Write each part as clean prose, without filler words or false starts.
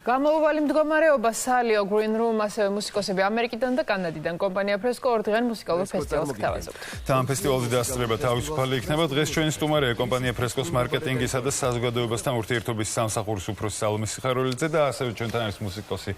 გამოუვალი მდგომარეობა სალიო Green Room ასევე მუსიკოსები ამერიკიდან და კანადიდან კომპანია ფრესკო ორდღიან მუსიკალურ ფესტივალს გთავაზობთ. თან ფესტივალზე დასწრება თავისუფალი იქნება. დღეს ჩვენი სტუმარია კომპანია ფრესკოს მარკეტინგისა და საზოგადოებასთან ურთიერთობის სამსახურის უფროსი სალომე სიხარულიძე და ასევე ჩვენთან არის მუსიკოსი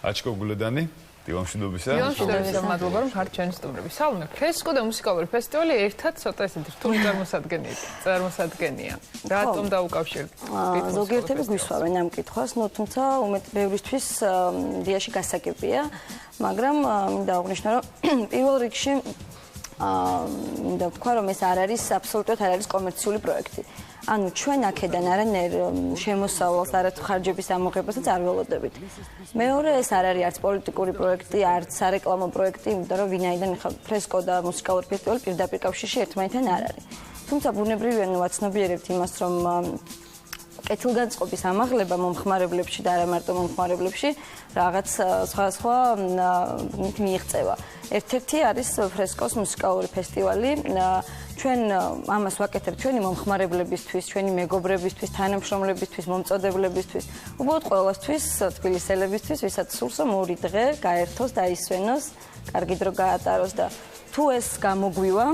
აჩკო გულედანი. მადლობა რომ ხართ ჩვენი სტუმრები. სალომე, ფრესკო და მუსიკალური ფესტივალი ერთად ცოტა ესეთი რთული წარმოსადგენია. რატომ დაუკავშირდით? ზოგიერთები გვისვავენ ამ კითხვას, თუმცა ბევრისთვის დიაში გასაგებია, მაგრამ მინდა აღვნიშნო, რომ პირველ რიგში მინდა ვთქვა, რომ ეს არ არის აბსოლუტურად არ არის კომერციული პროექტი. ანუ ჩვენ აქედან არანაირ შემოსავალს, არც ხარჯების ამოღებასაც არ ველოდებით. მეორე, ეს არ არის არც პოლიტიკური პროექტი, არც სარეკლამო პროექტი, იმიტომ რომ ვინაიდან ფრესკო და მუსიკალური ფესტივალი პირდაპირ კავშირში ერთმანეთთან არ არის. თუმცა ბუნებრივია ვაცნობიერებთ იმას, რომ კეთილგანწყობის ამაღლება მომხმარებლებში და არა მარტო მომხმარებლებში რაღაც სხვადასხვა მიიღწევა. ერთ-ერთი არის ფრესკოს მუსიკალური ფესტივალი. ჩვენ ამას ვაკეთებთ ჩვენი მომხმარებლებისთვის, ჩვენი მეგობრებისთვის, თანამშრომლებისთვის, მომწოდებლებისთვის, უბრალოდ ყველასთვის, თბილისელებისთვის, ვისაც სურს რომ ორი დღე გაერთოს და ისვენოს, კარგი დრო გაატაროს და თუ ეს გამოგვივა,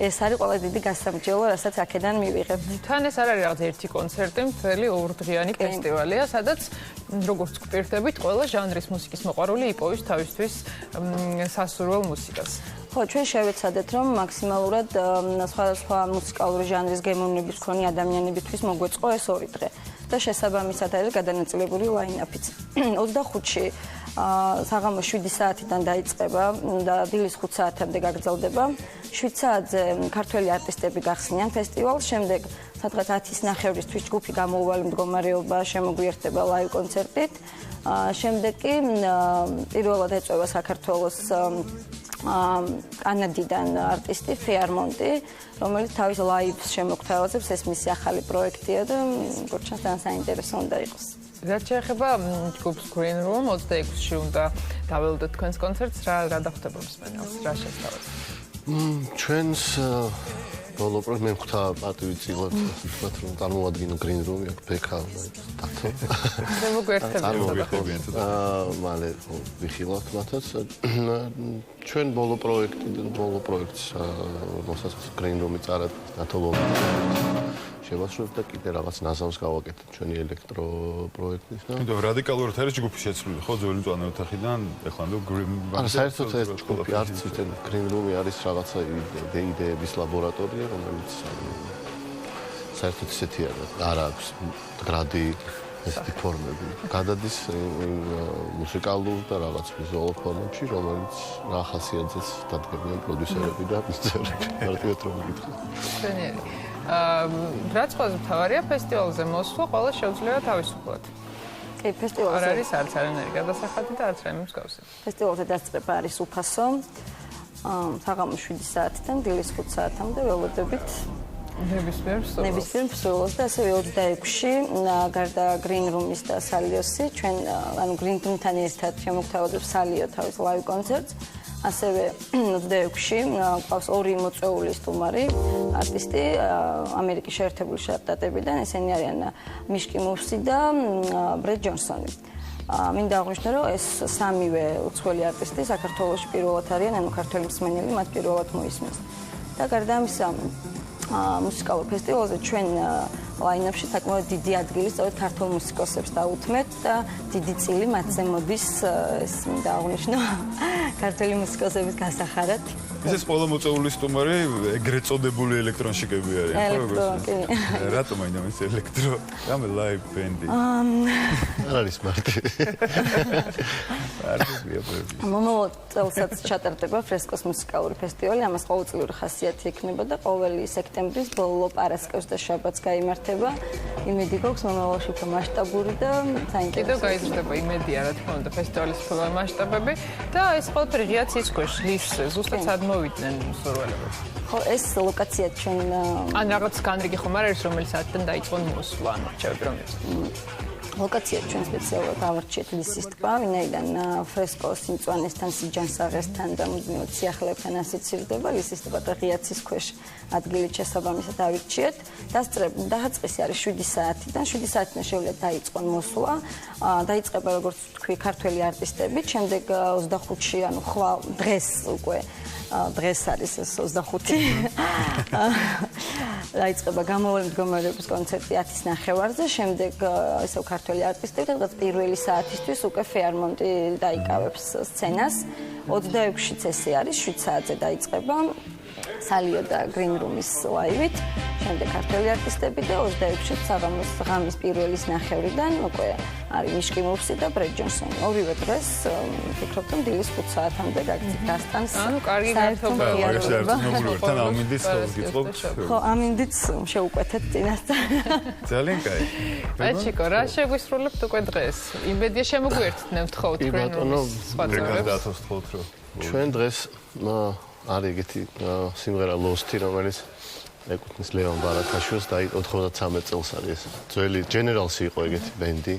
ეს არის ყველაზე დიდი გასამრჯელო, რასაც აქედან მივიღებთ. თან ეს არ არის რაღაც ერთი კონცერტი, მთელი ორდღიანი ფესტივალია, სადაც როგორც გვპირდებით, ყველა ჟანრის მუსიკის მოყვარული იპოვის თავისთვის სასურველ მუსიკას. ხო, ჩვენ შევეცადეთ, რომ მაქსიმალურად სხვადასხვა მუსიკალური ჟანრის გემოვნების მქონე ადამიანებისთვის მოგვეწყო ეს ორი დღე. და შესაბამისად არის გადანაწილებული ლაინაპიც. 25-ში საღამოს 7 საათიდან დაიწყება და დილის 5 საათამდე გაგრძელდება. 7 საათზე ქართველი არტისტები გახსნიან ფესტივალს, შემდეგ სადღაც 10-ის ნახევრისთვის ჯგუფი გამოუვალი მდგომარეობა შემოგვიერთდება ლაივ კონცერტით. შემდეგ კი პირველად ეწევა საქართველოს კანადიდან არტისტი ფეარმონტი, რომელიც თავის ლაივს შემოგთავაზებს, ეს მისი ახალი პროექტია და გორჩანს თან საინტერესო უნდა იყოს. რაც შეეხება ჯგუფს Green Room 26-ში უნდა დაველოდოთ თქვენს კონცერტს, რა დახვდება მსმენელს, რა შესთავაზებთ? ჩვენს ბოლო პროექტ მე მხვდა პატივი-წილად, ვთქვათ რომ წარმოვადგინო Green Room-ი, აქ ბექა დათო. მე მოგვერთებია. მალე ვიხილავთ მათაც. ჩვენ ბოლო პროექტს რომელსაც Green Room-ი წარად დათოლობ შევასრულებთ და კიდე რაღაც ნაზავს გავაკეთეთ ჩვენი ელექტრო პროექტის და იმიტომ რადიკალურად არის ჯგუფი შეცვლილი, ხო, ძველი მწვანე ოთახიდან, ეხლა ნუ Green Room-ი საერთოდ ეს ჯგუფი არც იცით Green Room-ი არის რაღაცა იდეების ლაბორატორია, რომელიც საერთოდ ისეთი არ აქვს გრადი ესეთი ფორმები. გადადის მუსიკალურ და რაღაც ვიზუალურ ფორმებში, რომელიც რა ხასიათზეც დადგებიან პროდიუსერები და მწერლები. მარტივად რომ გითხრათ. შენიერი. რაც ყველაზე მთავარია ფესტივალზე მოსვლა, ყველა შეუძლია თავისუფლად. კი, ფესტივალზე არ არის არც არანაირი გადასახადი და არც რაიმე მსგავსი. ფესტივალზე დასწრება არის უფასო. საღამოს 7 საათიდან დილის 5 საათამდე ველოდებით. ნებისმიერ მსვლელს და ასევე 26-ში გარდა Green Room-ის და სალიოსი, ჩვენ ანუ Green Room-თან ერთად შემოგთავაზებს სალიო თავის ლაივ კონცერტს. ასევე 26-ში ყავს ორი მოწვეული სტუმარი, არტისტი ამერიკის შეერთებული შტატებიდან, ესენი არიან მიშკი მუსი და ბრედ ჯონსონი. მინდა აღვნიშნო, რომ ეს სამივე უცხოელი არტისტი საქართველოში პირველად არიან, ანუ ქართველი მსმენელი მათ პირველად მოისმენს. და გარდა ამისა, მუსიკალურ ფესტივალზე ჩვენ ლაინაპში საკმაოდ დიდი ადგილი სწორედ ქართულ მუსიკოსებს დაუთმეთ და დიდი წილი მათზე მოდის, ეს მინდა აღვნიშნო, ქართული მუსიკოსების გასახარად. ეს ყველა მოწვეული სტუმარი ეგრეთ წოდებული ელექტრონშიკები არიან, ხო, როგორც? რატომ აინდა ეს ელექტრო? რამე ლაივ ბენდი. არ არის მარტივი. მომავალ წელსაც ჩატარდება ფრესკოს მუსიკალური ფესტივალი, ამას ყოველწლიური ხასიათი ექნება და ყოველი სექტემბრის ბოლო პარასკევს და შაბათს გაიმართება. იმედი გვაქვს მომავალში უფრო მასშტაბური და საინტერესო. კიდევ გაიზრდება იმედია, რა თქმა უნდა, ფესტივალის უფრო მასშტაბები და ეს ყველაფერი ღია ციცქვეშ ლის ზუსტად სად მოვიდნენ მსურველებად. ხო, ეს ლოკაცია ჩვენ ან რაღაც განრიგი ხომ არ არის, რომელიც საათიდან დაიწყონ მოსვლა, ან რჩევები რომ ლოკაცია ჩვენ სპეციალურად ავარჩიეთ ლისის ტბა, ვინაიდან ფრესკოს სიმწვანესთან, სიჯანსაღესთან და მუდმივად სიახლეებთან ასოცირდება ლისის ტბა და ღიაცის ქვეშ ადგილით შესაბამისად ავირჩიეთ. დაწყისი არის 7 საათიდან, 7 საათიდან შეუძლიათ დაიწყონ მოსვლა. დაიწყება როგორც თქვი ქართველი არტისტებით, შემდეგ 25-ში, ანუ ხვალ დღეს უკვე დღეს არის ეს 25. დაიწყება გამოვლენილი მდგომარეობის კონცერტი 10-ის ნახევარზე, შემდეგ ესეო ქართველი არტისტები, სადღაც პირველი საათისთვის უკვე ფეარმონტი დაიკავებს სცენას. 26-ში წესი არის, 7 საათზე დაიწყება სალიო და გრინ რუმის ლაივით, შემდეგ ქართველი არტისტები და 26-ში საღამოს ღამის პირველის ნახევრიდან უკვე არის მიშკი მოვსი და ბრედ ჯონსონი. ორივე დღეს ვფიქრობ, რომ დილის 5 საათამდე გასტანს. ანუ კარგი გართობა. თან ამინდის ხელს გიწყობთ. ხო, ამინდიც შეუკვეთეთ წინასწარ. ძალიან კაი. აჩიკო, რა შეგვისრულებთ უკვე დღეს? იმედია შემოგვიერთდნე ვთხოვთ თქვენ სხვა ძროხს. ჩვენ დღეს არის ეგეთი სიმღერა Lost-ი, რომელიც ეკუთვნის ლევან ბარათაშვილს და 93 წელს არის ეს. ძველი Generals-ი იყო ეგეთი ბენდი,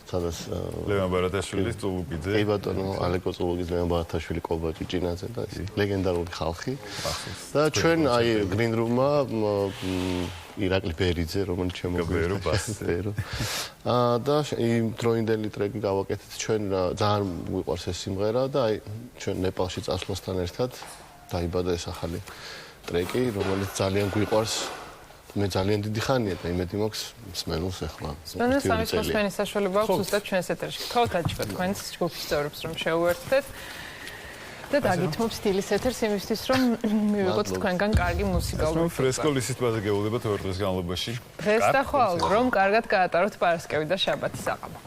სადაც ლევან ბარათაშვილის წულუკიძე. კი ბატონო, ალეკო წულუკიძე, ლევან ბარათაშვილი, კობა ჭიჭინაძე და ეს ლეგენდარული ხალხი. და ჩვენ აი Green Room-მა ირაკლი ბერიძე, რომელიც შემოგვიერთდა. და იმ დროინდელი ტრეკი გავაკეთეთ ჩვენ, ძალიან გვიყვარს ეს სიმღერა და აი ჩვენ ნეპალში წასვლასთან ერთად დაიბადა ეს ახალი ტრეკი, რომელიც ძალიან გვიყვარს. მე ძალიან დიდი ხანია და იმედი მაქვს მსმენელს ახლა. მსმენელს ამის მოსმენის საშუალება აქვს ზუსტად ჩვენს ეთერში. გთხოვთ აჩიკო თქვენს ჯგუფის წევრებს რომ შეუერთდეთ. და დაგითმობ სტილის ეთერს იმისთვის რომ მივიღოთ თქვენგან კარგი მუსიკალური. ფრესკო ლისის ტბაზე გეულდებათ 2 დღის განმავლობაში. დღეს და ხვალ რომ კარგად გაატაროთ პარასკევი და შაბათი საყამო.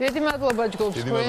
დიდი მადლობა ჯგუფს თქვენ.